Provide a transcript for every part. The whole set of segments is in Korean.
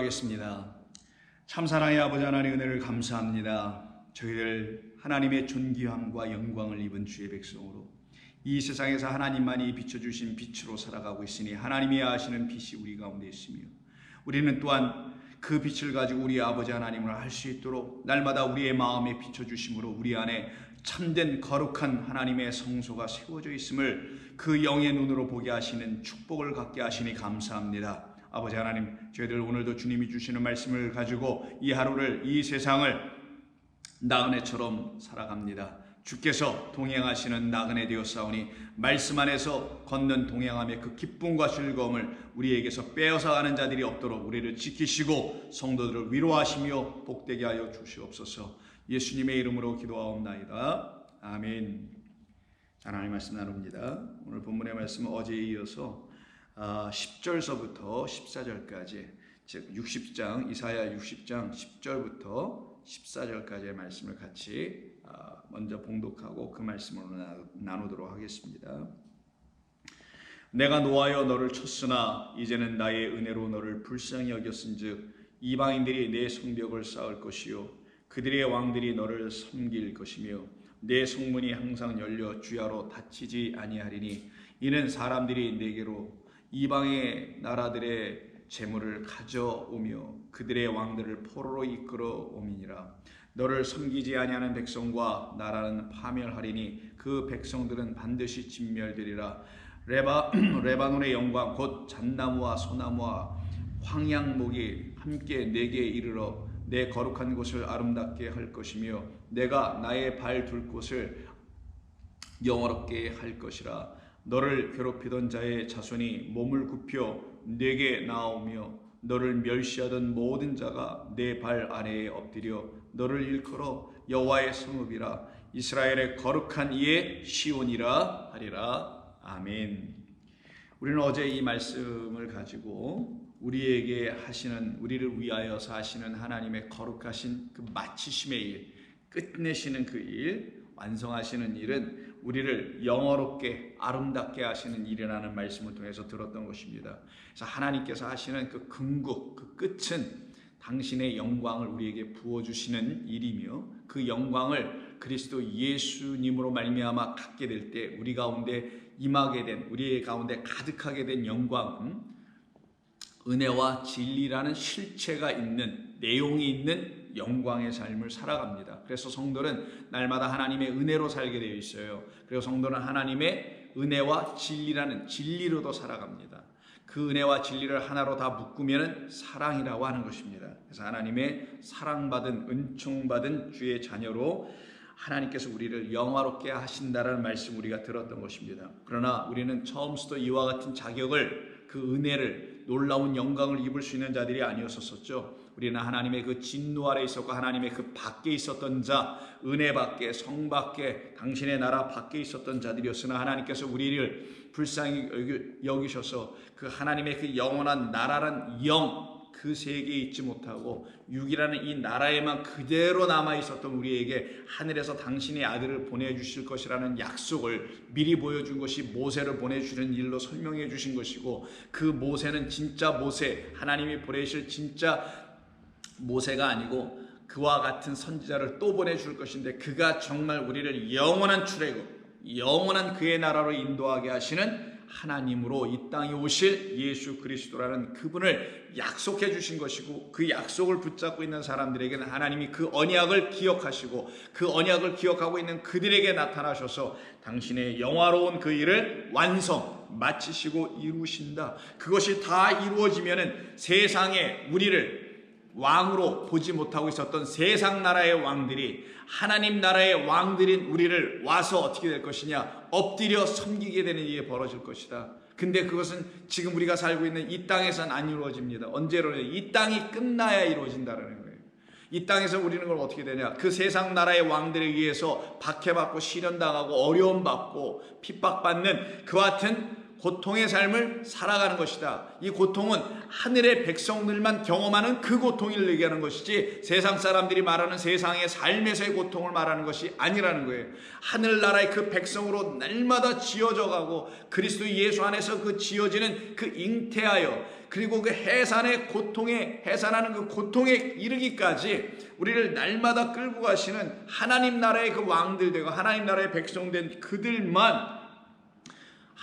기도하겠습니다. 참사랑의 아버지 하나님 은혜를 감사합니다. 저희들 하나님의 존귀함과 영광을 입은 주의 백성으로 이 세상에서 하나님만이 비춰주신 빛으로 살아가고 있으니 하나님이 아시는 빛이 우리 가운데 있으며 우리는 또한 그 빛을 가지고 우리 아버지 하나님을 알 수 있도록 날마다 우리의 마음에 비춰주심으로 우리 안에 참된 거룩한 하나님의 성소가 세워져 있음을 그 영의 눈으로 보게 하시는 축복을 갖게 하시니 감사합니다. 아버지 하나님, 저희들 오늘도 주님이 주시는 말씀을 가지고 이 하루를, 이 세상을 나그네처럼 살아갑니다. 주께서 동행하시는 나그네 되었사오니 말씀 안에서 걷는 동행함의 그 기쁨과 즐거움을 우리에게서 빼앗아가는 자들이 없도록 우리를 지키시고 성도들을 위로하시며 복되게 하여 주시옵소서. 예수님의 이름으로 기도하옵나이다. 아멘. 하나님 말씀 나눕니다. 오늘 본문의 말씀은 어제에 이어서 10절서부터 14절까지, 즉 60장, 이사야 60장 10절부터 14절까지의 말씀을 같이 먼저 봉독하고 그 말씀으로 나누도록 하겠습니다. 내가 노하여 너를 쳤으나 이제는 나의 은혜로 너를 불쌍히 여겼은즉 이방인들이 내 성벽을 쌓을 것이요 그들의 왕들이 너를 섬길 것이며 내 성문이 항상 열려 주야로 닫히지 아니하리니 이는 사람들이 내게로 이방의 나라들의 재물을 가져오며 그들의 왕들을 포로로 이끌어 오미니라. 너를 섬기지 아니하는 백성과 나라는 파멸하리니 그 백성들은 반드시 진멸되리라. 레바논의 영광 곧 잣나무와 소나무와 황양목이 함께 내게 이르러 내 거룩한 곳을 아름답게 할 것이며 내가 나의 발 둘 곳을 영화롭게 할 것이라. 너를 괴롭히던 자의 자손이 몸을 굽혀 내게 나오며 너를 멸시하던 모든 자가 내 발 아래에 엎드려 너를 일컬어 여호와의 성읍이라 이스라엘의 거룩한 이의 시온이라 하리라. 아멘. 우리는 어제 이 말씀을 가지고 우리에게 하시는, 우리를 위하여서 하시는 하나님의 거룩하신 그 마치심의 일, 끝내시는 그 일, 완성하시는 일은 우리를 영어롭게 아름답게 하시는 일이라는 말씀을 통해서 들었던 것입니다. 그래서 하나님께서 하시는 그 궁극, 그 끝은 당신의 영광을 우리에게 부어주시는 일이며 그 영광을 그리스도 예수님으로 말미암아 갖게 될 때 우리 가운데 임하게 된, 우리 가운데 가득하게 된 영광은 은혜와 진리라는 실체가 있는, 내용이 있는 영광의 삶을 살아갑니다. 그래서 성도는 날마다 하나님의 은혜로 살게 되어 있어요. 그리고 성도는 하나님의 은혜와 진리라는 진리로도 살아갑니다. 그 은혜와 진리를 하나로 다 묶으면 사랑이라고 하는 것입니다. 그래서 하나님의 사랑받은, 은총받은 주의 자녀로 하나님께서 우리를 영화롭게 하신다라는 말씀 우리가 들었던 것입니다. 그러나 우리는 처음부터 이와 같은 자격을, 그 은혜를, 놀라운 영광을 입을 수 있는 자들이 아니었었죠. 우리는 하나님의 그 진노 아래 있었고 하나님의 그 밖에 있었던 자, 은혜 밖에, 성 밖에, 당신의 나라 밖에 있었던 자들이었으나 하나님께서 우리를 불쌍히 여기셔서 그 하나님의 그 영원한 나라란 영, 그 세계에 있지 못하고 육이라는 이 나라에만 그대로 남아 있었던 우리에게 하늘에서 당신의 아들을 보내주실 것이라는 약속을 미리 보여준 것이 모세를 보내주는 일로 설명해 주신 것이고, 그 모세는 진짜 모세, 하나님이 보내실 진짜 모세가 아니고 그와 같은 선지자를 또 보내줄 것인데 그가 정말 우리를 영원한 출애굽, 영원한 그의 나라로 인도하게 하시는 하나님으로 이 땅에 오실 예수 그리스도라는 그분을 약속해 주신 것이고, 그 약속을 붙잡고 있는 사람들에게는 하나님이 그 언약을 기억하시고 그 언약을 기억하고 있는 그들에게 나타나셔서 당신의 영화로운 그 일을 완성, 마치시고 이루신다. 그것이 다 이루어지면은 세상에 우리를 왕으로 보지 못하고 있었던 세상 나라의 왕들이 하나님 나라의 왕들인 우리를 와서 어떻게 될 것이냐, 엎드려 섬기게 되는 일이 벌어질 것이다. 근데 그것은 지금 우리가 살고 있는 이 땅에서는 안 이루어집니다. 언제로? 이 땅이 끝나야 이루어진다는 거예요. 이 땅에서 우리는 걸 어떻게 되냐, 그 세상 나라의 왕들에 의해서 박해받고 시련당하고 어려움받고 핍박받는 그 같은 고통의 삶을 살아가는 것이다. 이 고통은 하늘의 백성들만 경험하는 그 고통을 얘기하는 것이지 세상 사람들이 말하는 세상의 삶에서의 고통을 말하는 것이 아니라는 거예요. 하늘나라의 그 백성으로 날마다 지어져 가고 그리스도 예수 안에서 그 지어지는 그 잉태하여 그리고 그 해산하는 그 고통에 이르기까지 우리를 날마다 끌고 가시는 하나님 나라의 그 왕들 되고 하나님 나라의 백성 된 그들만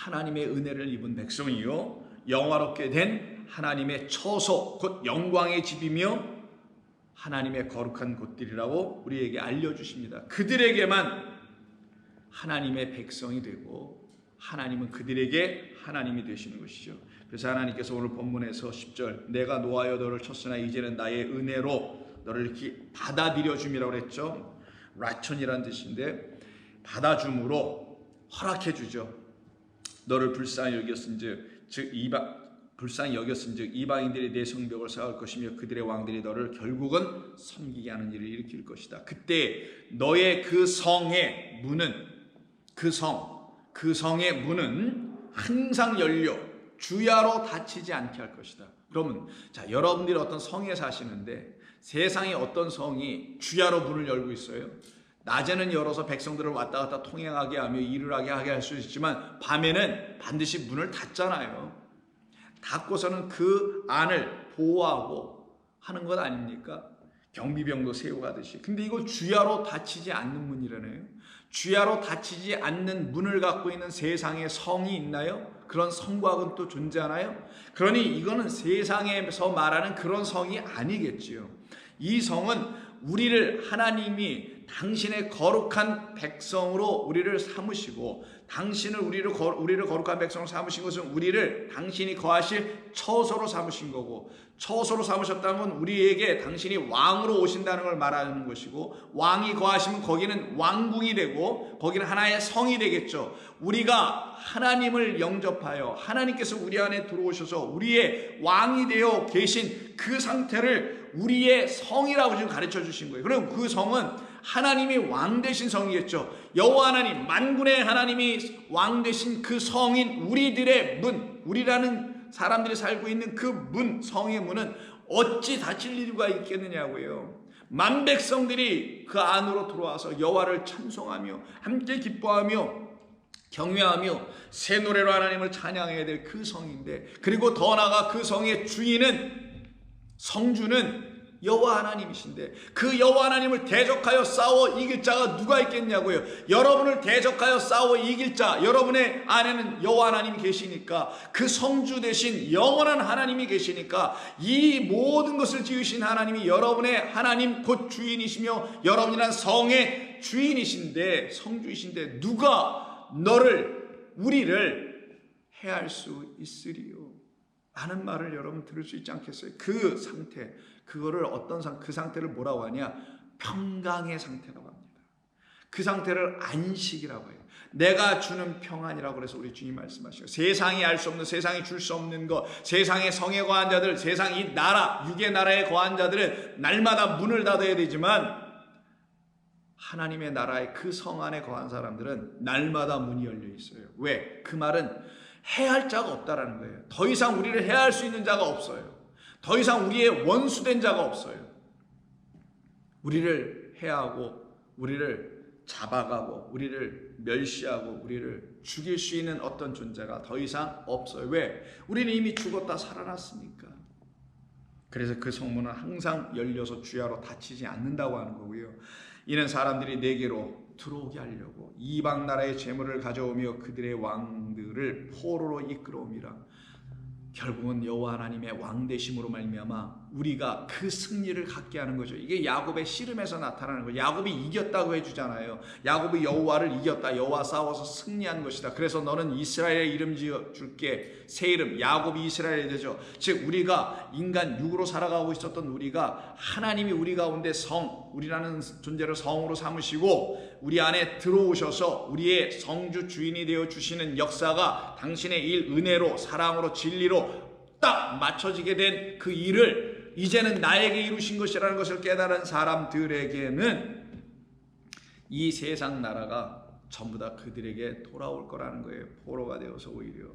하나님의 은혜를 입은 백성이요 영화롭게 된 하나님의 처소 곧 영광의 집이며 하나님의 거룩한 곳들이라고 우리에게 알려주십니다. 그들에게만 하나님의 백성이 되고 하나님은 그들에게 하나님이 되시는 것이죠. 그래서 하나님께서 오늘 본문에서 10절 내가 노하여 너를 쳤으나 이제는 나의 은혜로 너를 이렇게 받아들여 줌이라고 그랬죠. 라천이라는 뜻인데 받아줌으로 허락해 주죠. 너를 불쌍히 여겼은즉 이방인들이 내 성벽을 쌓을 것이며 그들의 왕들이 너를 결국은 섬기게 하는 일을 일으킬 것이다. 그때 너의 그 성의 문은 그 성의 문은 항상 열려 주야로 닫히지 않게 할 것이다. 그러면 자 여러분들이 어떤 성에 사시는데 세상에 어떤 성이 주야로 문을 열고 있어요? 낮에는 열어서 백성들을 왔다 갔다 통행하게 하며 일을 하게 할 수 있지만 밤에는 반드시 문을 닫잖아요. 닫고서는 그 안을 보호하고 하는 것 아닙니까? 경비병도 세워가듯이. 근데 이거 주야로 닫히지 않는 문이라네요. 주야로 닫히지 않는 문을 갖고 있는 세상에 성이 있나요? 그런 성곽은 또 존재하나요? 그러니 이거는 세상에서 말하는 그런 성이 아니겠지요. 이 성은 우리를 하나님이 당신의 거룩한 백성으로 우리를 삼으시고 당신을 우리를 거룩한 백성으로 삼으신 것은 우리를 당신이 거하실 처소로 삼으신 거고 처소로 삼으셨다면 우리에게 당신이 왕으로 오신다는 걸 말하는 것이고 왕이 거하시면 거기는 왕궁이 되고 거기는 하나의 성이 되겠죠. 우리가 하나님을 영접하여 하나님께서 우리 안에 들어오셔서 우리의 왕이 되어 계신 그 상태를 우리의 성이라고 지금 가르쳐 주신 거예요. 그럼 그 성은 하나님이 왕 되신 성이겠죠. 여호와 하나님 만군의 하나님이 왕 되신 그 성인 우리들의 문, 우리라는 사람들이 살고 있는 그 문, 성의 문은 어찌 닫힐 이유가 있겠느냐고요. 만 백성들이 그 안으로 들어와서 여호와를 찬송하며 함께 기뻐하며 경외하며 새 노래로 하나님을 찬양해야 될 그 성인데 그리고 더 나아가 그 성의 주인은 성주는 여호와 하나님이신데 그 여호와 하나님을 대적하여 싸워 이길 자가 누가 있겠냐고요. 여러분을 대적하여 싸워 이길 자 여러분의 안에는 여호와 하나님이 계시니까 그 성주 대신 영원한 하나님이 계시니까 이 모든 것을 지으신 하나님이 여러분의 하나님 곧 주인이시며 여러분이란 성의 주인이신데 성주이신데 누가 우리를 해할 수 있으리요 하는 말을 여러분 들을 수 있지 않겠어요? 그 상태 그거를 그 상태를 뭐라고 하냐? 평강의 상태라고 합니다. 그 상태를 안식이라고 해요. 내가 주는 평안이라고 그래서 우리 주님 말씀하시고 세상이 알 수 없는 세상이 줄 수 없는 것 세상의 성에 거한 자들 세상 이 나라 육의 나라에 거한 자들은 날마다 문을 닫아야 되지만 하나님의 나라의 그 성 안에 거한 사람들은 날마다 문이 열려 있어요. 왜? 그 말은 해할 자가 없다라는 거예요. 더 이상 우리를 해할 수 있는 자가 없어요. 더 이상 우리의 원수된 자가 없어요. 우리를 해하고 우리를 잡아가고 우리를 멸시하고 우리를 죽일 수 있는 어떤 존재가 더 이상 없어요. 왜? 우리는 이미 죽었다 살아났으니까. 그래서 그 성문은 항상 열려서 주야로 닫히지 않는다고 하는 거고요. 이는 사람들이 내게로 들어오게 하려고 이방 나라의 재물을 가져오며 그들의 왕들을 포로로 이끌어옵니다. 결국은 여호와 하나님의 왕되심으로 말미암아 우리가 그 승리를 갖게 하는 거죠. 이게 야곱의 씨름에서 나타나는 거예요. 야곱이 이겼다고 해주잖아요. 야곱이 여호와를 이겼다. 여호와 싸워서 승리한 것이다. 그래서 너는 이스라엘의 이름 지어줄게. 새 이름 야곱이 이스라엘이 되죠. 즉 우리가 인간 육으로 살아가고 있었던 우리가 하나님이 우리 가운데 우리라는 존재를 성으로 삼으시고 우리 안에 들어오셔서 우리의 성주 주인이 되어 주시는 역사가 당신의 일 은혜로 사랑으로 진리로 딱 맞춰지게 된 그 일을 이제는 나에게 이루신 것이라는 것을 깨달은 사람들에게는 이 세상 나라가 전부 다 그들에게 돌아올 거라는 거예요. 포로가 되어서 오히려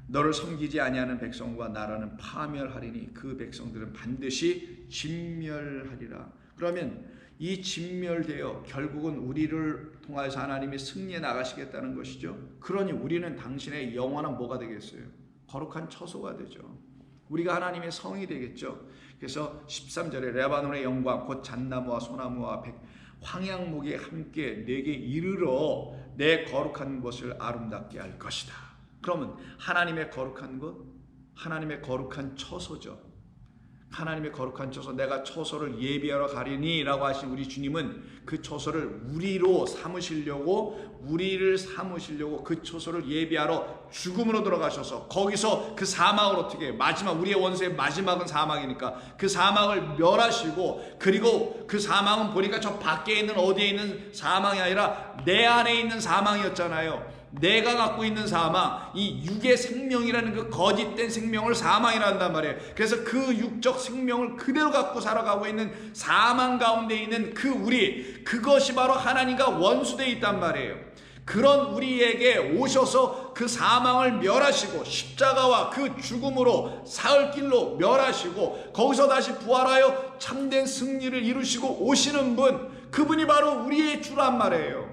너를 섬기지 아니하는 백성과 나라는 파멸하리니 그 백성들은 반드시 진멸하리라. 그러면 이 진멸되어 결국은 우리를 통하여서 하나님이 승리해 나가시겠다는 것이죠. 그러니 우리는 당신의 영원한 뭐가 되겠어요? 거룩한 처소가 되죠. 우리가 하나님의 성이 되겠죠. 그래서 13절에 레바논의 영광 곧 잣나무와 소나무와 황양목이 함께 내게 이르러 내 거룩한 것을 아름답게 할 것이다. 그러면 하나님의 거룩한 것, 하나님의 거룩한 처소죠. 하나님의 거룩한 처소, 내가 처소를 예비하러 가리니 라고 하신 우리 주님은 그 처소를 우리를 삼으시려고 그 처소를 예비하러 죽음으로 들어가셔서 거기서 그 사망을 어떻게 해요? 마지막, 우리의 원수의 마지막은 사망이니까 그 사망을 멸하시고, 그리고 그 사망은 보니까 저 밖에 있는 어디에 있는 사망이 아니라 내 안에 있는 사망이었잖아요. 내가 갖고 있는 사망, 이 육의 생명이라는 그 거짓된 생명을 사망이라 한단 말이에요. 그래서 그 육적 생명을 그대로 갖고 살아가고 있는 사망 가운데 있는 그 우리, 그것이 바로 하나님과 원수되어 있단 말이에요. 그런 우리에게 오셔서 그 사망을 멸하시고 십자가와 그 죽음으로 사흘 길로 멸하시고 거기서 다시 부활하여 참된 승리를 이루시고 오시는 분, 그분이 바로 우리의 주란 말이에요.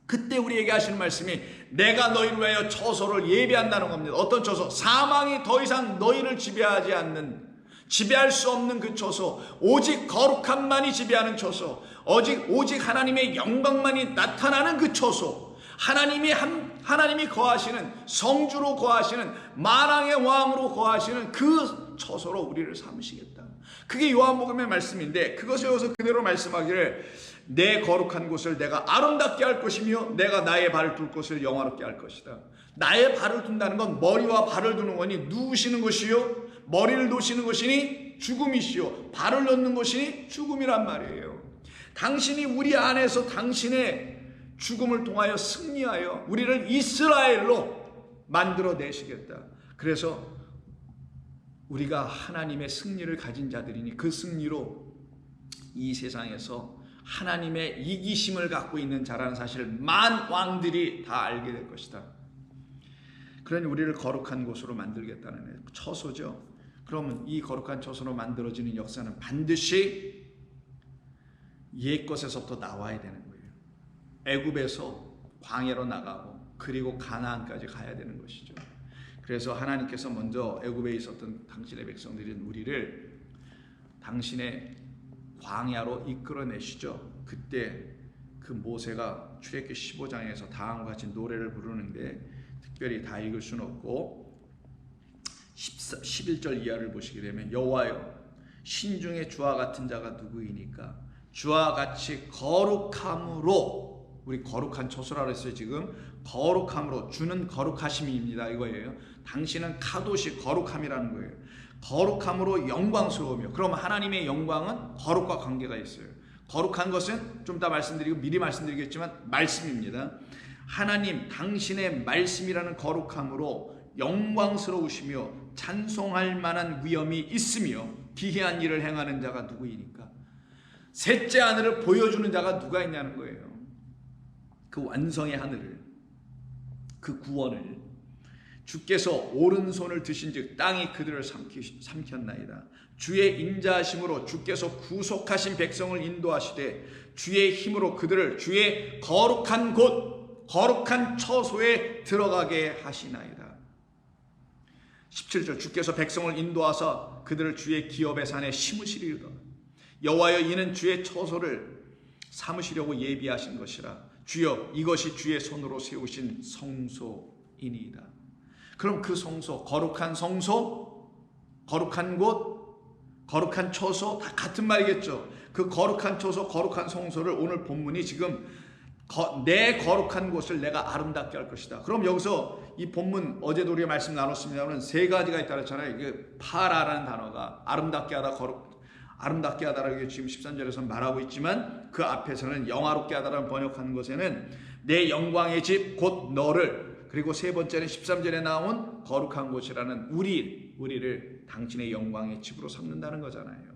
그때 우리에게 하시는 말씀이 내가 너희를 위하여 처소를 예비한다는 겁니다. 어떤 처소? 사망이 더 이상 너희를 지배하지 않는, 지배할 수 없는 그 처소, 오직 거룩함만이 지배하는 처소, 오직 하나님의 영광만이 나타나는 그 처소, 하나님이 거하시는, 성주로 거하시는, 만왕의 왕으로 거하시는 그 처소로 우리를 삼으시겠다. 그게 요한복음의 말씀인데, 그것에 여기서 그대로 말씀하기를 내 거룩한 곳을 내가 아름답게 할 것이며 내가 나의 발을 둘 곳을 영화롭게 할 것이다. 나의 발을 둔다는 건 머리와 발을 두는 거니 누우시는 것이요, 머리를 놓으시는 것이니 죽음이시요, 발을 놓는 것이니 죽음이란 말이에요. 당신이 우리 안에서 당신의 죽음을 통하여 승리하여 우리를 이스라엘로 만들어내시겠다. 그래서 우리가 하나님의 승리를 가진 자들이니 그 승리로 이 세상에서 하나님의 이기심을 갖고 있는 자라는 사실을 만 왕들이 다 알게 될 것이다. 그러니 우리를 거룩한 곳으로 만들겠다는 처소죠. 그러면 이 거룩한 처소로 만들어지는 역사는 반드시 옛 것에서부터 나와야 되는 거예요. 애굽에서 광야로 나가고 그리고 가나안까지 가야 되는 것이죠. 그래서 하나님께서 먼저 애굽에 있었던 당신의 백성들인 우리를 당신의 광야로 이끌어내시죠. 그때 그 모세가 출애굽기 15장에서 다음과 같이 노래를 부르는데 특별히 다 읽을 수는 없고 11절 이하를 보시게 되면 여호와여 신중에 주와 같은 자가 누구이니까 주와 같이 거룩함으로, 우리 거룩한 처소라 그랬어요. 지금 거룩함으로, 주는 거룩하심입니다 이거예요. 당신은 카도시 거룩함이라는 거예요. 거룩함으로 영광스러우며, 그럼 하나님의 영광은 거룩과 관계가 있어요. 거룩한 것은 좀 이따 말씀드리고 미리 말씀드리겠지만 말씀입니다. 하나님 당신의 말씀이라는 거룩함으로 영광스러우시며 찬송할 만한 위엄이 있으며 기이한 일을 행하는 자가 누구이니까 셋째 하늘을 보여주는 자가 누가 있냐는 거예요. 그 완성의 하늘을, 그 구원을 주께서 오른손을 드신즉 땅이 그들을 삼켰나이다. 주의 인자하심으로 주께서 구속하신 백성을 인도하시되 주의 힘으로 그들을 주의 거룩한 곳, 거룩한 처소에 들어가게 하시나이다. 17절 주께서 백성을 인도하사 그들을 주의 기업의 산에 심으시리로다. 여호와여 이는 주의 처소를 삼으시려고 예비하신 것이라. 주여 이것이 주의 손으로 세우신 성소이니이다. 그럼 그 성소, 거룩한 성소, 거룩한 곳, 거룩한 처소 다 같은 말이겠죠. 그 거룩한 처소, 거룩한 성소를 오늘 본문이 지금 내 거룩한 곳을 내가 아름답게 할 것이다. 그럼 여기서 이 본문 어제도 우리가 말씀 나눴습니다만 세 가지가 있다 그랬잖아요. 그 파라라는 단어가 아름답게 하다, 아름답게 하다라고 지금 13절에서 말하고 있지만 그 앞에서는 영화롭게 하다라는 번역하는 것에는 내 영광의 집 곧 너를, 그리고 세 번째는 13절에 나온 거룩한 곳이라는 우리를 당신의 영광의 집으로 삼는다는 거잖아요.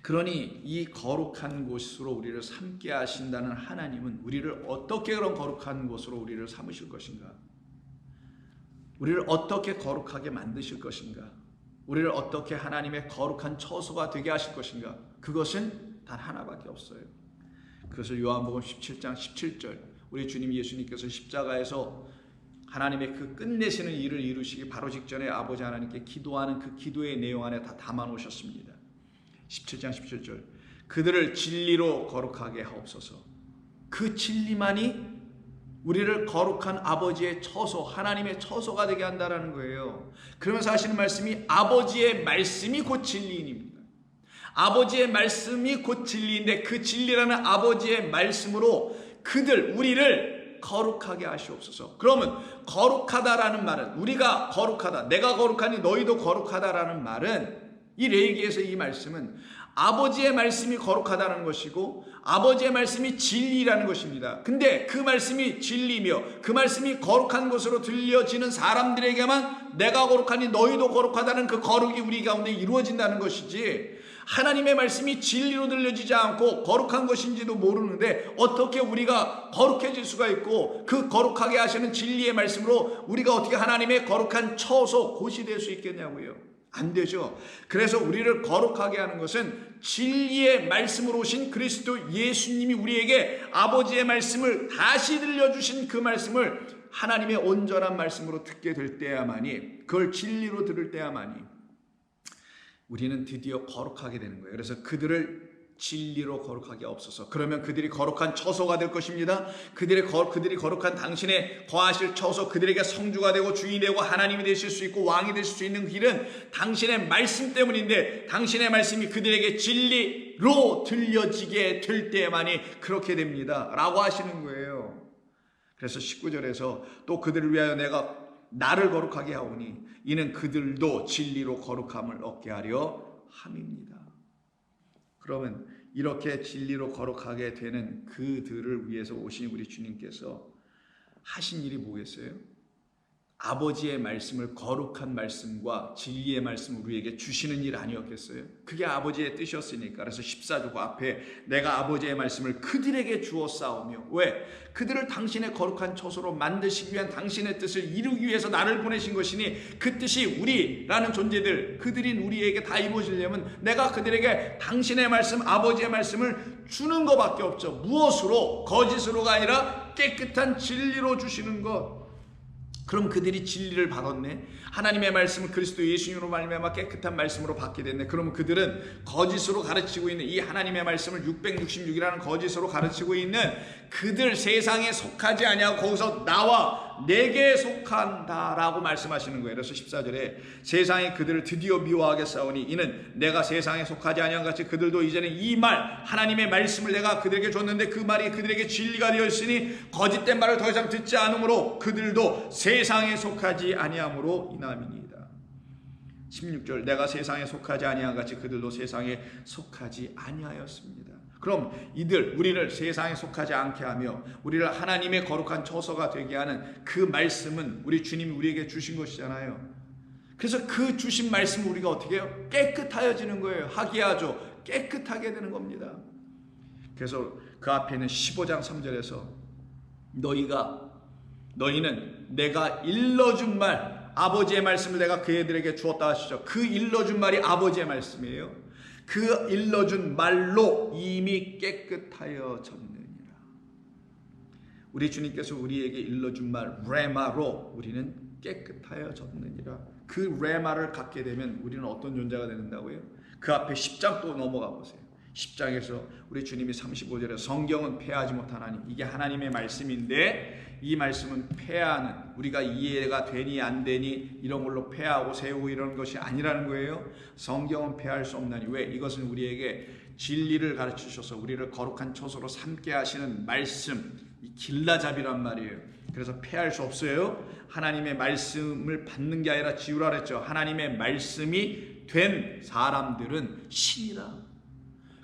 그러니 이 거룩한 곳으로 우리를 삼게 하신다는 하나님은 우리를 어떻게 그런 거룩한 곳으로 우리를 삼으실 것인가? 우리를 어떻게 거룩하게 만드실 것인가? 우리를 어떻게 하나님의 거룩한 처소가 되게 하실 것인가? 그것은 단 하나밖에 없어요. 그것을 요한복음 17장 17절 우리 주님 예수님께서 십자가에서 하나님의 그 끝내시는 일을 이루시기 바로 직전에 아버지 하나님께 기도하는 그 기도의 내용 안에 다 담아 놓으셨습니다. 17장 17절 그들을 진리로 거룩하게 하옵소서. 그 진리만이 우리를 거룩한 아버지의 처소, 하나님의 처소가 되게 한다는 거예요. 그러면서 하시는 말씀이 아버지의 말씀이 곧 진리입니다. 아버지의 말씀이 곧 진리인데 그 진리라는 아버지의 말씀으로 우리를 거룩하게 하시옵소서. 그러면 거룩하다라는 말은 우리가 거룩하다, 내가 거룩하니 너희도 거룩하다라는 말은 이 레위기에서 이 말씀은 아버지의 말씀이 거룩하다는 것이고 아버지의 말씀이 진리라는 것입니다. 근데 그 말씀이 진리며 그 말씀이 거룩한 것으로 들려지는 사람들에게만 내가 거룩하니 너희도 거룩하다는 그 거룩이 우리 가운데 이루어진다는 것이지, 하나님의 말씀이 진리로 들려지지 않고 거룩한 것인지도 모르는데 어떻게 우리가 거룩해질 수가 있고 그 거룩하게 하시는 진리의 말씀으로 우리가 어떻게 하나님의 거룩한 처소, 곳이 될 수 있겠냐고요. 안 되죠. 그래서 우리를 거룩하게 하는 것은 진리의 말씀으로 오신 그리스도 예수님이 우리에게 아버지의 말씀을 다시 들려주신 그 말씀을 하나님의 온전한 말씀으로 듣게 될 때야만이, 그걸 진리로 들을 때야만이 우리는 드디어 거룩하게 되는 거예요. 그래서 그들을 진리로 거룩하게 없어서, 그러면 그들이 거룩한 처소가 될 것입니다. 그들이 거룩한 당신의 거하실 처소, 그들에게 성주가 되고 주인이 되고 하나님이 되실 수 있고 왕이 되실 수 있는 길은 당신의 말씀 때문인데, 당신의 말씀이 그들에게 진리로 들려지게 될 때만이 그렇게 됩니다 라고 하시는 거예요. 그래서 19절에서 또 그들을 위하여 내가 나를 거룩하게 하오니 이는 그들도 진리로 거룩함을 얻게 하려 함입니다. 그러면 이렇게 진리로 거룩하게 되는 그들을 위해서 오신 우리 주님께서 하신 일이 뭐겠어요? 아버지의 말씀을, 거룩한 말씀과 진리의 말씀을 우리에게 주시는 일 아니었겠어요? 그게 아버지의 뜻이었으니까. 그래서 14절 앞에 내가 아버지의 말씀을 그들에게 주었사오며, 왜? 그들을 당신의 거룩한 처소로 만드시기 위한 당신의 뜻을 이루기 위해서 나를 보내신 것이니 그 뜻이 우리라는 존재들, 그들인 우리에게 다 이루어지려면 내가 그들에게 당신의 말씀, 아버지의 말씀을 주는 것밖에 없죠. 무엇으로? 거짓으로가 아니라 깨끗한 진리로 주시는 것. 그럼 그들이 진리를 받았네. 하나님의 말씀을 그리스도 예수님으로 말미암아 깨끗한 말씀으로 받게 됐네. 그러면 그들은 거짓으로 가르치고 있는 이 하나님의 말씀을 666이라는 거짓으로 가르치고 있는 그들, 세상에 속하지 아니하고 거기서 나와 내게 속한다라고 말씀하시는 거예요. 그래서 14절에 세상이 그들을 드디어 미워하겠사오니 이는 내가 세상에 속하지 아니한 같이 그들도 이제는 이 말, 하나님의 말씀을 내가 그들에게 줬는데 그 말이 그들에게 진리가 되어 있으니 거짓된 말을 더 이상 듣지 않으므로 그들도 세상에 속하지 아니함으로 인함이니이다. 16절 내가 세상에 속하지 아니한 같이 그들도 세상에 속하지 아니하였습니다. 그럼 우리를 세상에 속하지 않게 하며 우리를 하나님의 거룩한 처소가 되게 하는 그 말씀은 우리 주님이 우리에게 주신 것이잖아요. 그래서 그 주신 말씀을 우리가 어떻게 해요? 깨끗하여지는 거예요. 하기야죠. 깨끗하게 되는 겁니다. 그래서 그 앞에는 15장 3절에서 너희는 내가 일러준 말, 아버지의 말씀을 내가 그 애들에게 주었다 하시죠. 그 일러준 말이 아버지의 말씀이에요. 그 일러준 말로 이미 깨끗하여졌느니라. 우리 주님께서 우리에게 일러준 말 레마로 우리는 깨끗하여졌느니라. 그 레마를 갖게 되면 우리는 어떤 존재가 된다고요? 그 앞에 10장 또 넘어가 보세요. 10장에서 우리 주님이 35절에 성경은 폐하지 못하나니, 이게 하나님의 말씀인데 이 말씀은 폐하는, 우리가 이해가 되니 안 되니 이런 걸로 폐하고 세우고 이런 것이 아니라는 거예요. 성경은 폐할 수 없나니, 왜? 이것은 우리에게 진리를 가르치셔서 우리를 거룩한 처소로 삼게 하시는 말씀, 이 길라잡이란 말이에요. 그래서 폐할 수 없어요. 하나님의 말씀을 받는 게 아니라 지우라 그랬죠. 하나님의 말씀이 된 사람들은 신이라.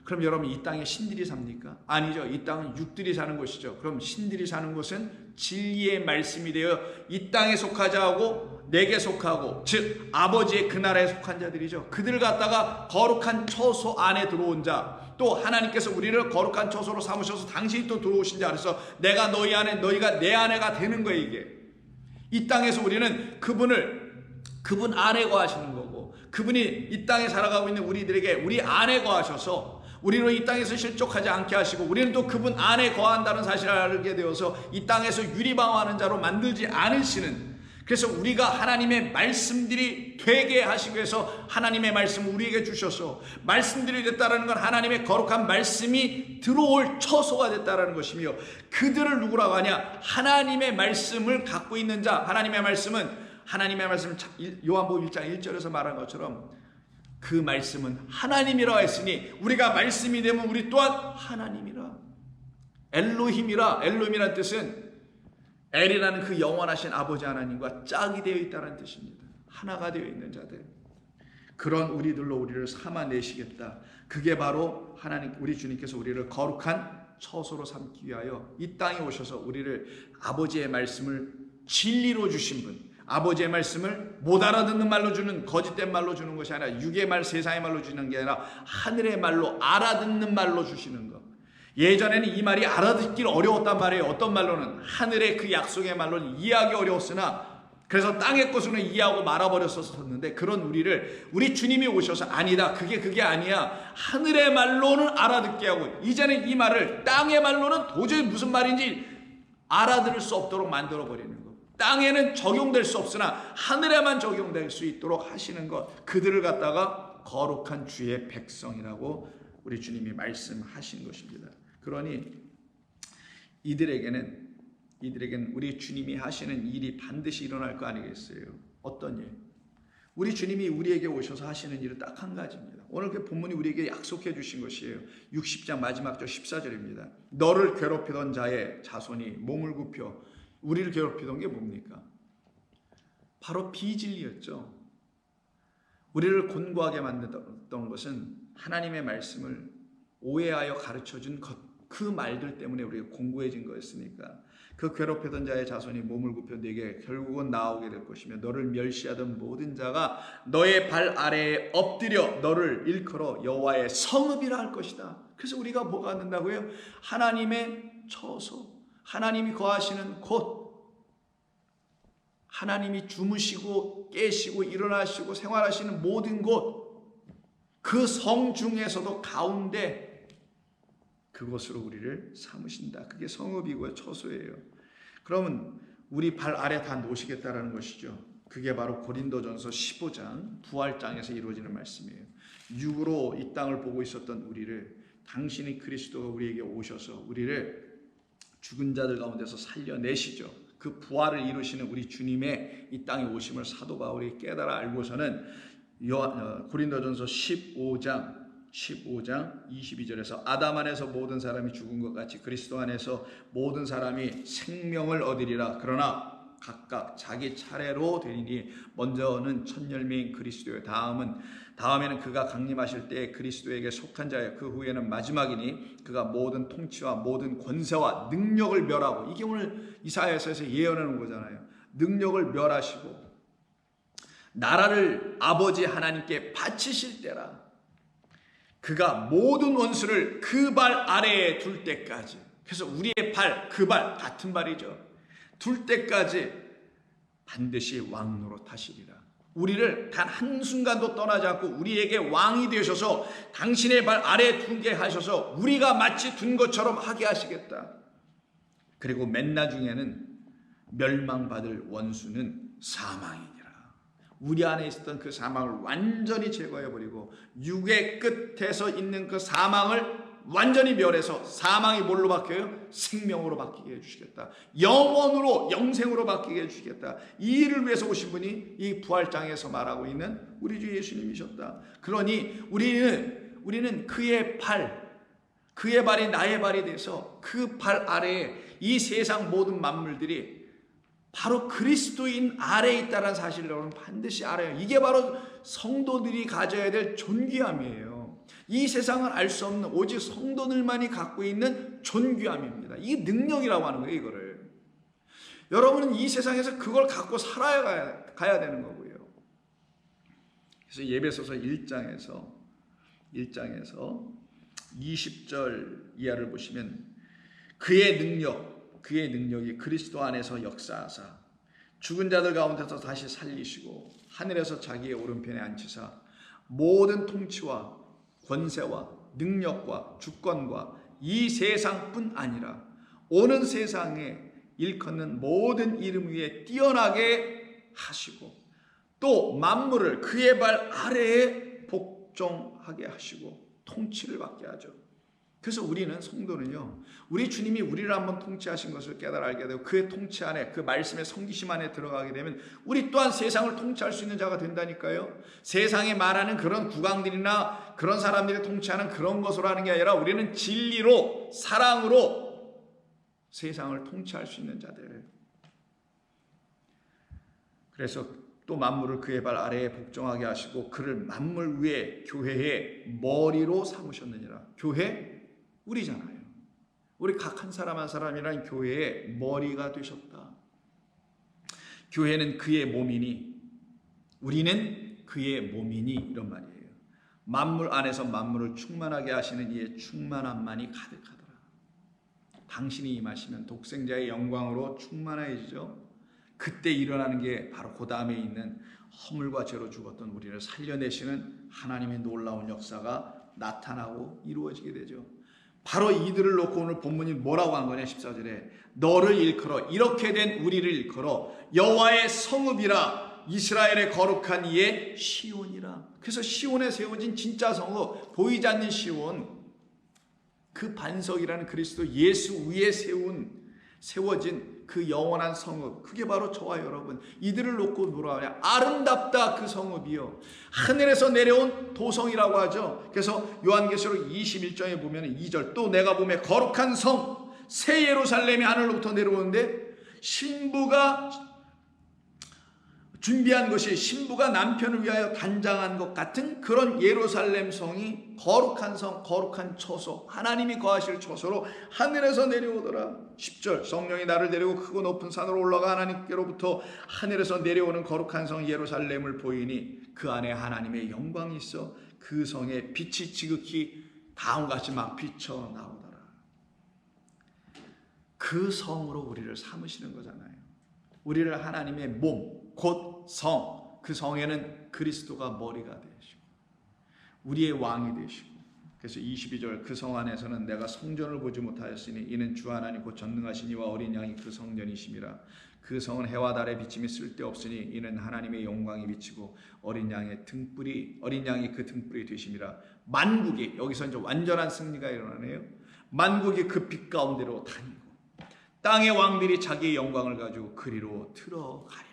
그럼 여러분, 이 땅에 신들이 삽니까? 아니죠. 이 땅은 육들이 사는 곳이죠. 그럼 신들이 사는 곳은 진리의 말씀이 되어 이 땅에 속하지 않고 내게 속하고, 즉 아버지의 그 나라에 속한 자들이죠. 그들을 갖다가 거룩한 처소 안에 들어온 자, 또 하나님께서 우리를 거룩한 처소로 삼으셔서 당신이 또 들어오신 자, 그래서 내가 너희 안에, 너희가 내 안에가 되는 거예요. 이 땅에서 우리는 그분 안에 거하시는 거고, 그분이 이 땅에 살아가고 있는 우리들에게 우리 안에 거하셔서 우리는 이 땅에서 실족하지 않게 하시고, 우리는 또 그분 안에 거한다는 사실을 알게 되어서 이 땅에서 유리방어하는 자로 만들지 않으시는, 그래서 우리가 하나님의 말씀들이 되게 하시기 위해서 하나님의 말씀을 우리에게 주셔서 말씀들이 됐다는 건 하나님의 거룩한 말씀이 들어올 처소가 됐다는 것이며, 그들을 누구라고 하냐? 하나님의 말씀을 갖고 있는 자. 하나님의 말씀 요한복음 1장 1절에서 말한 것처럼 그 말씀은 하나님이라 했으니 우리가 말씀이 되면 우리 또한 하나님이라. 엘로힘이라는 뜻은 엘이라는 그 영원하신 아버지 하나님과 짝이 되어 있다는 뜻입니다. 하나가 되어 있는 자들. 그런 우리들로 우리를 삼아내시겠다. 그게 바로 하나님, 우리 주님께서 우리를 거룩한 처소로 삼기 위하여 이 땅에 오셔서 우리를 아버지의 말씀을 진리로 주신 분, 아버지의 말씀을 못 알아듣는 말로 주는, 거짓된 말로 주는 것이 아니라 육의 말, 세상의 말로 주는 게 아니라 하늘의 말로, 알아듣는 말로 주시는 것. 예전에는 이 말이 알아듣기를 어려웠단 말이에요. 어떤 말로는 하늘의 그 약속의 말로는 이해하기 어려웠으나, 그래서 땅의 것으로는 이해하고 말아버렸었는데, 그런 우리를 우리 주님이 오셔서 아니다, 그게 아니야, 하늘의 말로는 알아듣게 하고, 이제는 이 말을 땅의 말로는 도저히 무슨 말인지 알아들을 수 없도록 만들어버리는 것. 땅에는 적용될 수 없으나 하늘에만 적용될 수 있도록 하시는 것. 그들을 갖다가 거룩한 주의 백성이라고 우리 주님이 말씀하신 것입니다. 그러니 이들에게는 우리 주님이 하시는 일이 반드시 일어날 거 아니겠어요? 어떤 일? 우리 주님이 우리에게 오셔서 하시는 일은 딱 한 가지입니다. 오늘 그 본문이 우리에게 약속해 주신 것이에요. 60장 마지막 절 14절입니다. 너를 괴롭히던 자의 자손이 몸을 굽혀. 우리를 괴롭히던 게 뭡니까? 바로 비진리였죠. 우리를 곤고하게 만들었던 것은 하나님의 말씀을 오해하여 가르쳐준 그 말들 때문에 우리가 공고해진 거였으니까, 그 괴롭히던 자의 자손이 몸을 굽혀 내게 결국은 나오게 될 것이며, 너를 멸시하던 모든 자가 너의 발 아래에 엎드려 너를 일컬어 여호와의 성읍이라 할 것이다. 그래서 우리가 뭐가 된다고요? 하나님의 처소, 하나님이 거하시는 곳, 하나님이 주무시고 깨시고 일어나시고 생활하시는 모든 곳, 그 성 중에서도 가운데 그곳으로 우리를 삼으신다. 그게 성읍이고요, 처소예요. 그러면 우리 발 아래 다 놓으시겠다라는 것이죠. 그게 바로 고린도전서 15장 부활장에서 이루어지는 말씀이에요. 육으로 이 땅을 보고 있었던 우리를 당신이 그리스도가 우리에게 오셔서 우리를 죽은 자들 가운데서 살려내시죠. 그 부활을 이루시는 우리 주님의 이 땅에 오심을 사도 바울이 깨달아 알고서는 고린도전서 15장 22절에서 아담 안에서 모든 사람이 죽은 것 같이 그리스도 안에서 모든 사람이 생명을 얻으리라. 그러나 각각 자기 차례로 되리니 먼저는 첫 열매인 그리스도요, 다음에는 그가 강림하실 때 그리스도에게 속한 자요, 그 후에는 마지막이니 그가 모든 통치와 모든 권세와 능력을 멸하고, 이게 오늘 이사야서에서 예언하는 거잖아요. 능력을 멸하시고 나라를 아버지 하나님께 바치실 때라. 그가 모든 원수를 그 발 아래에 둘 때까지, 그래서 우리의 발, 그 발 같은 발이죠, 둘 때까지 반드시 왕 노릇하시리라. 우리를 단 한순간도 떠나지 않고 우리에게 왕이 되셔서 당신의 발 아래에 두게 하셔서 우리가 마치 둔 것처럼 하게 하시겠다. 그리고 맨 나중에는 멸망받을 원수는 사망이니라. 우리 안에 있었던 그 사망을 완전히 제거해버리고 육의 끝에서 있는 그 사망을 완전히 멸해서, 사망이 뭘로 바뀌어요? 생명으로 바뀌게 해주시겠다. 영원으로, 영생으로 바뀌게 해주시겠다. 이 일을 위해서 오신 분이 이 부활장에서 말하고 있는 우리 주 예수님이셨다. 그러니 우리는 그의 발이 나의 발이 돼서 그 발 아래에 이 세상 모든 만물들이 바로 그리스도인 아래에 있다는 사실을 여러분 반드시 알아요. 이게 바로 성도들이 가져야 될 존귀함이에요. 이 세상은 알 수 없는 오직 성도들만이 갖고 있는 존귀함입니다. 이 능력이라고 하는 거예요, 이거를. 여러분은 이 세상에서 그걸 갖고 살아가야 되는 거고요. 그래서 예배소서 1장에서 20절 이하를 보시면 그의 능력이 그리스도 안에서 역사하사 죽은 자들 가운데서 다시 살리시고 하늘에서 자기의 오른편에 앉히사 모든 통치와 권세와 능력과 주권과 이 세상뿐 아니라 오는 세상에 일컫는 모든 이름 위에 뛰어나게 하시고 또 만물을 그의 발 아래에 복종하게 하시고 통치를 받게 하죠. 그래서 우리는 성도는요, 우리 주님이 우리를 한번 통치하신 것을 깨달아 알게 되고 그의 통치 안에, 그 말씀의 성기심 안에 들어가게 되면 우리 또한 세상을 통치할 수 있는 자가 된다니까요. 세상에 말하는 그런 국왕들이나 그런 사람들이 통치하는 그런 것으로 하는 게 아니라 우리는 진리로, 사랑으로 세상을 통치할 수 있는 자들이에요. 그래서 또 만물을 그의 발 아래에 복종하게 하시고 그를 만물 위에 교회의 머리로 삼으셨느니라. 교회? 우리잖아요. 우리 각 한 사람 한 사람이란 교회의 머리가 되셨다. 교회는 그의 몸이니 우리는 그의 몸이니 이런 말이에요. 만물 안에서 만물을 충만하게 하시는 이의 충만함만이 가득하더라. 당신이 임하시면 독생자의 영광으로 충만해지죠. 그때 일어나는 게 바로 그 다음에 있는 허물과 죄로 죽었던 우리를 살려내시는 하나님의 놀라운 역사가 나타나고 이루어지게 되죠. 바로 이들을 놓고 오늘 본문이 뭐라고 한 거냐 14절에 너를 일컬어 이렇게 된 우리를 일컬어 여호와의 성읍이라 이스라엘의 거룩한 이의 시온이라. 그래서 시온에 세워진 진짜 성읍, 보이지 않는 시온, 그 반석이라는 그리스도 예수 위에 세워진 그 영원한 성읍, 그게 바로 저와 여러분, 이들을 놓고 뭐라 하냐, 아름답다 그 성읍이요, 하늘에서 내려온 도성이라고 하죠. 그래서 요한계시록 21장에 보면 2절 또 내가 보매 거룩한 성 새 예루살렘이 하늘로부터 내려오는데 신부가 준비한 것이, 신부가 남편을 위하여 단장한 것 같은 그런 예루살렘 성이 거룩한 성, 거룩한 처소, 하나님이 거하실 처소로 하늘에서 내려오더라. 10절 성령이 나를 데리고 크고 높은 산으로 올라가 하나님께로부터 하늘에서 내려오는 거룩한 성 예루살렘을 보이니 그 안에 하나님의 영광이 있어 그 성에 빛이 지극히 다음같이 막 비쳐 나오더라. 그 성으로 우리를 삼으시는 거잖아요. 우리를 하나님의 몸, 곧 성, 그 성에는 그리스도가 머리가 되시고 우리의 왕이 되시고, 그래서 22절 그 성 안에서는 내가 성전을 보지 못하였으니 이는 주 하나님 곧 전능하신 이와 어린 양이 그 성전이심이라. 그 성은 해와 달의 비침이 쓸데없으니 이는 하나님의 영광이 비치고 어린 양이 그 등불이 되심이라. 만국이, 여기서 이제 완전한 승리가 일어나네요. 만국이 그 빛 가운데로 다니고 땅의 왕들이 자기의 영광을 가지고 그리로 들어가리라.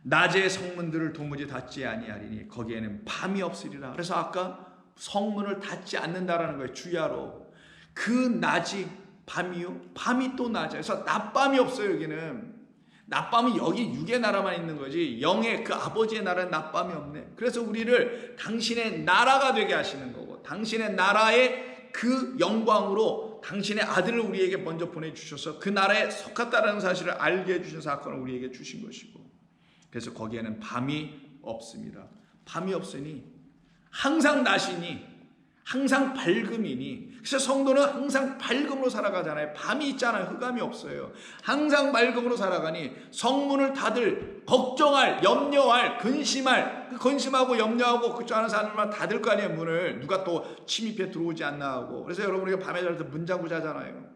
낮의 성문들을 도무지 닫지 아니하리니 거기에는 밤이 없으리라. 그래서 아까 성문을 닫지 않는다라는 거예요. 주야로. 그 낮이 밤이요, 밤이 또 낮이요. 그래서 낮밤이 없어요. 여기는 낮밤은 여기 육의 나라만 있는 거지 영의 그 아버지의 나라는 낮밤이 없네. 그래서 우리를 당신의 나라가 되게 하시는 거고, 당신의 나라의 그 영광으로 당신의 아들을 우리에게 먼저 보내주셔서 그 나라에 속했다는 사실을 알게 해주신 사건을 우리에게 주신 것이고, 그래서 거기에는 밤이 없습니다. 밤이 없으니 항상 낮이니 항상 밝음이니, 그래서 성도는 항상 밝음으로 살아가잖아요. 밤이 있잖아요. 흑암이 없어요. 항상 밝음으로 살아가니 성문을 닫을, 걱정할, 염려할, 근심하고 염려하고 그쪽 하는 사람들만 닫을 거 아니에요. 문을 누가 또 침입해 들어오지 않나 하고. 그래서 여러분 우리가 밤에 잘 때 문 잠고 자잖아요.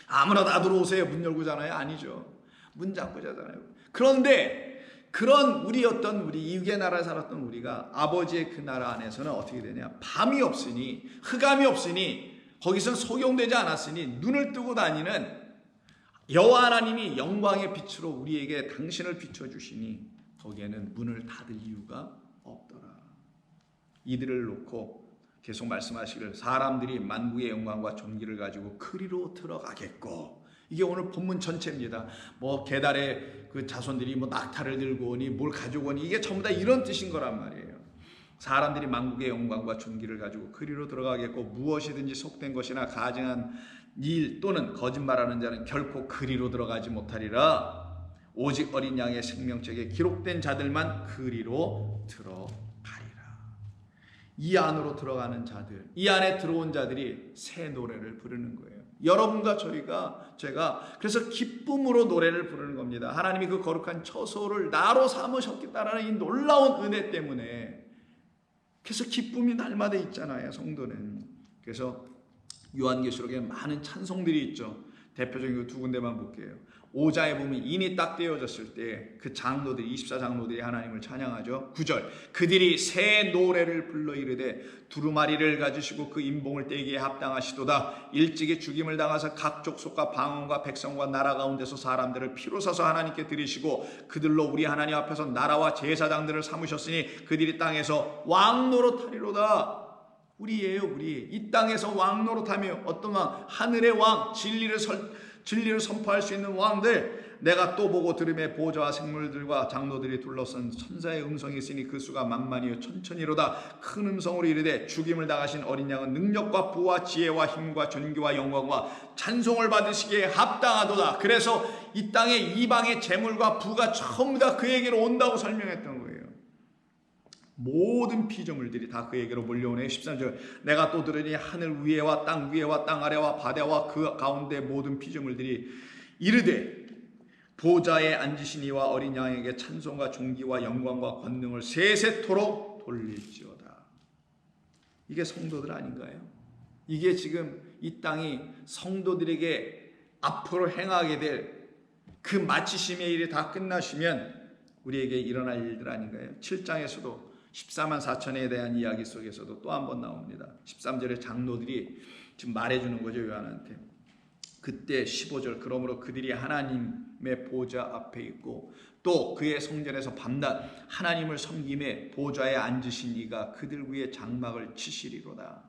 아무나 다 들어오세요 문 열고 자나요? 아니죠. 문 잠고 자잖아요. 그런데 그런 우리 이웃의 나라에 살았던 우리가 아버지의 그 나라 안에서는 어떻게 되냐, 밤이 없으니, 흑암이 없으니, 거기서 소용되지 않았으니 눈을 뜨고 다니는 여호와 하나님이 영광의 빛으로 우리에게 당신을 비춰주시니 거기에는 문을 닫을 이유가 없더라. 이들을 놓고 계속 말씀하시기를 사람들이 만국의 영광과 존귀를 가지고 그리로 들어가겠고, 이게 오늘 본문 전체입니다. 뭐 게달의 그 자손들이 뭐 낙타를 들고 오니 뭘 가지고 오니, 이게 전부 다 이런 뜻인 거란 말이에요. 사람들이 만국의 영광과 존귀를 가지고 그리로 들어가겠고 무엇이든지 속된 것이나 가증한 일 또는 거짓말하는 자는 결코 그리로 들어가지 못하리라. 오직 어린 양의 생명책에 기록된 자들만 그리로 들어가리라. 이 안으로 들어가는 자들, 이 안에 들어온 자들이 새 노래를 부르는 거예요. 여러분과 제가 그래서 기쁨으로 노래를 부르는 겁니다. 하나님이 그 거룩한 처소를 나로 삼으셨겠다라는 이 놀라운 은혜 때문에. 그래서 기쁨이 날마다 있잖아요, 성도는. 그래서 요한계시록에 많은 찬송들이 있죠. 대표적인 두 군데만 볼게요. 5장에 보면 인이 딱 떼어졌을 때 그 장로들이 24장로들이 하나님을 찬양하죠. 9절 그들이 새 노래를 불러 이르되 두루마리를 가지시고 그 인봉을 떼기에 합당하시도다. 일찍이 죽임을 당하사 각 족속과 방언과 백성과 나라 가운데서 사람들을 피로 사서 하나님께 드리시고 그들로 우리 하나님 앞에서 나라와 제사장들을 삼으셨으니 그들이 땅에서 왕노릇하리로다. 우리예요, 우리. 이 땅에서 왕노릇하며 어떤 왕? 하늘의 왕, 진리를 선포할 수 있는 왕들. 내가 또 보고 들음에 보좌와 생물들과 장로들이 둘러선 천사의 음성이 있으니 그 수가 만만이요 천천히로다. 큰 음성으로 이르되 죽임을 당하신 어린 양은 능력과 부와 지혜와 힘과 존귀와 영광과 찬송을 받으시기에 합당하도다. 그래서 이 땅에 이방의 재물과 부가 전부 다 그에게로 온다고 설명했던 거예요. 모든 피조물들이 다 그에게로 몰려오네. 13절 내가 또 들으니 하늘 위에와 땅 위에와 땅 아래와 바다와 그 가운데 모든 피조물들이 이르되 보좌에 앉으신 이와 어린 양에게 찬송과 존귀와 영광과 권능을 세세토록 돌릴지어다. 이게 성도들 아닌가요? 이게 지금 이 땅이 성도들에게 앞으로 행하게 될 그 마치심의 일이 다 끝나시면 우리에게 일어날 일들 아닌가요? 7장에서도 14만 4천에 대한 이야기 속에서도 또 한 번 나옵니다. 13절에 장로들이 지금 말해주는 거죠, 요한한테. 그때 15절 그러므로 그들이 하나님의 보좌 앞에 있고 또 그의 성전에서 밤낮 하나님을 섬김에 보좌에 앉으신 이가 그들 위에 장막을 치시리로다.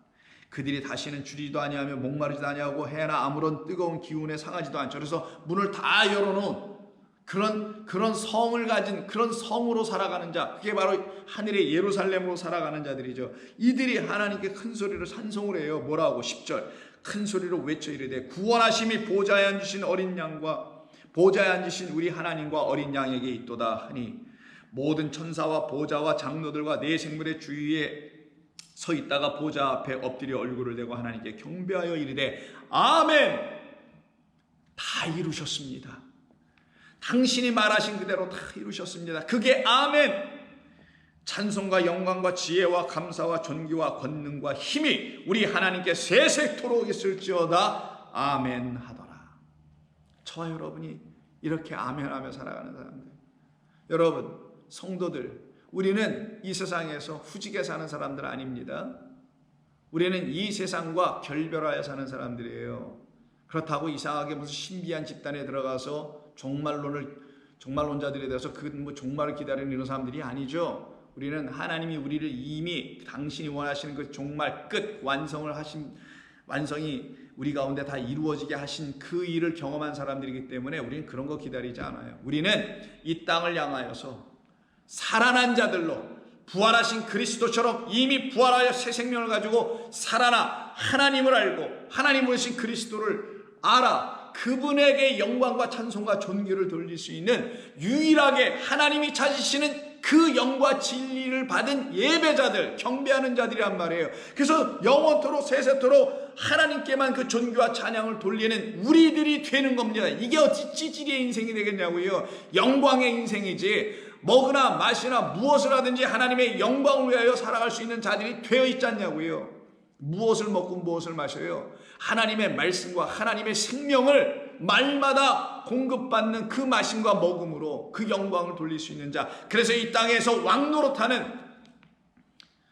그들이 다시는 줄이지도 아니하며 목마르지도 아니하고 해나 아무런 뜨거운 기운에 상하지도 않죠. 그래서 문을 다 열어놓은 그런 성을 가진 그런 성으로 살아가는 자, 그게 바로 하늘의 예루살렘으로 살아가는 자들이죠. 이들이 하나님께 큰 소리로 찬송을 해요. 뭐라고? 10절 큰 소리로 외쳐 이르되 구원하심이 보좌에 앉으신 어린 양과 보좌에 앉으신 우리 하나님과 어린 양에게 있도다 하니 모든 천사와 보좌와 장로들과 네 생물의 주위에 서 있다가 보좌 앞에 엎드려 얼굴을 대고 하나님께 경배하여 이르되 아멘. 다 이루셨습니다. 당신이 말하신 그대로 다 이루셨습니다. 그게 아멘. 찬송과 영광과 지혜와 감사와 존귀와 권능과 힘이 우리 하나님께 세세토록 있을지어다. 아멘 하더라. 저와 여러분이 이렇게 아멘하며 살아가는 사람들. 여러분 성도들, 우리는 이 세상에서 후지게 사는 사람들 아닙니다. 우리는 이 세상과 결별하여 사는 사람들이에요. 그렇다고 이상하게 무슨 신비한 집단에 들어가서 종말론자들에 대해서 그 종말을 기다리는 이런 사람들이 아니죠. 우리는 하나님이 우리를 이미 당신이 원하시는 그 종말 끝 완성이 우리 가운데 다 이루어지게 하신 그 일을 경험한 사람들이기 때문에 우리는 그런 거 기다리지 않아요. 우리는 이 땅을 향하여서 살아난 자들로 부활하신 그리스도처럼 이미 부활하여 새 생명을 가지고 살아나 하나님을 알고 하나님 오신 그리스도를 알아 그분에게 영광과 찬송과 존귀를 돌릴 수 있는 유일하게 하나님이 찾으시는 그 영과 진리를 받은 예배자들, 경배하는 자들이란 말이에요. 그래서 영원토록 세세토록 하나님께만 그 존귀와 찬양을 돌리는 우리들이 되는 겁니다. 이게 어찌 찌질이의 인생이 되겠냐고요. 영광의 인생이지. 먹으나 마시나 무엇을 하든지 하나님의 영광을 위하여 살아갈 수 있는 자들이 되어 있지 않냐고요. 무엇을 먹고 무엇을 마셔요? 하나님의 말씀과 하나님의 생명을 말마다 공급받는 그 마심과 먹음으로 그 영광을 돌릴 수 있는 자. 그래서 이 땅에서 왕노릇하는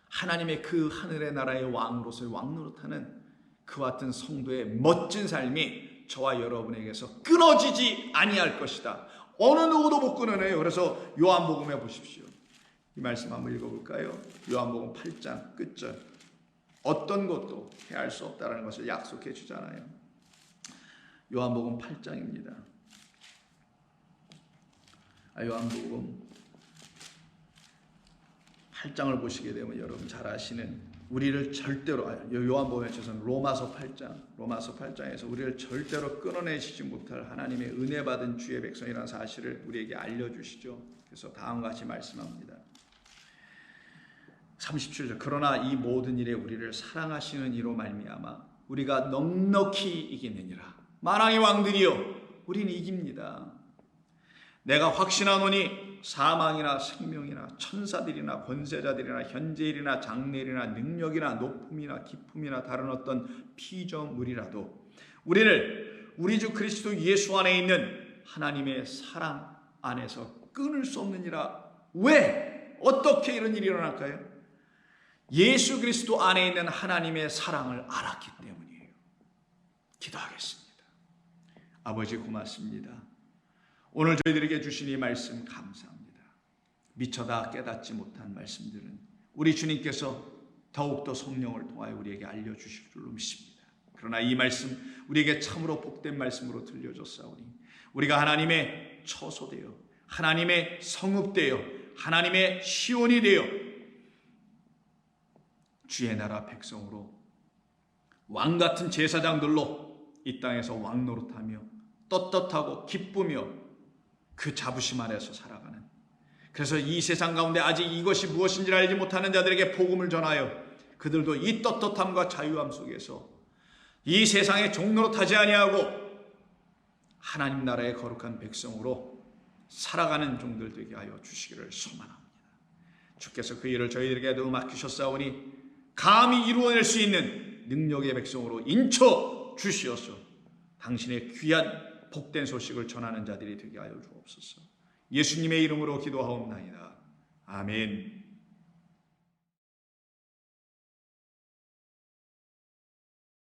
하나님의 그 하늘의 나라의 왕으로서의 왕노릇하는 그와 같은 성도의 멋진 삶이 저와 여러분에게서 끊어지지 아니할 것이다. 어느 누구도 못 끊어내요. 그래서 요한복음에 보십시오. 이 말씀 한번 읽어볼까요? 요한복음 8장 끝절. 어떤 것도 해할 수 없다는 것을 약속해 주잖아요. 요한복음 8장입니다. 요한복음 8장을 보시게 되면 여러분 잘 아시는 우리를 절대로 요한복음에 저는 로마서 8장에서 우리를 절대로 끊어내시지 못할 하나님의 은혜 받은 주의 백성이라는 사실을 우리에게 알려주시죠. 그래서 다음과 같이 말씀합니다. 37절 그러나 이 모든 일에 우리를 사랑하시는 이로 말미암아 우리가 넉넉히 이기느니라. 만왕의 왕들이여 우리는 이깁니다. 내가 확신하노니 사망이나 생명이나 천사들이나 권세자들이나 현재일이나 장래일이나 능력이나 높음이나 기품이나 다른 어떤 피조물이라도 우리를 우리 주 그리스도 예수 안에 있는 하나님의 사랑 안에서 끊을 수 없느니라. 왜? 어떻게 이런 일이 일어날까요? 예수 그리스도 안에 있는 하나님의 사랑을 알았기 때문이에요. 기도하겠습니다. 아버지 고맙습니다. 오늘 저희들에게 주신 이 말씀 감사합니다. 미처 다 깨닫지 못한 말씀들은 우리 주님께서 더욱더 성령을 통하여 우리에게 알려주실 줄로 믿습니다. 그러나 이 말씀 우리에게 참으로 복된 말씀으로 들려줬사오니 우리가 하나님의 처소되어 하나님의 성읍되어 하나님의 시온이 되어 주의 나라 백성으로 왕같은 제사장들로 이 땅에서 왕노릇하며 떳떳하고 기쁘며 그 자부심 아래서 살아가는, 그래서 이 세상 가운데 아직 이것이 무엇인지를 알지 못하는 자들에게 복음을 전하여 그들도 이 떳떳함과 자유함 속에서 이 세상에 종노릇하지 아니하고 하나님 나라의 거룩한 백성으로 살아가는 종들 되게 하여 주시기를 소망합니다. 주께서 그 일을 저희들에게도 맡기셨사오니 감히 이루어낼 수 있는 능력의 백성으로 인쳐 주시어서 당신의 귀한 복된 소식을 전하는 자들이 되게 하여 주옵소서. 예수님의 이름으로 기도하옵나이다. 아멘.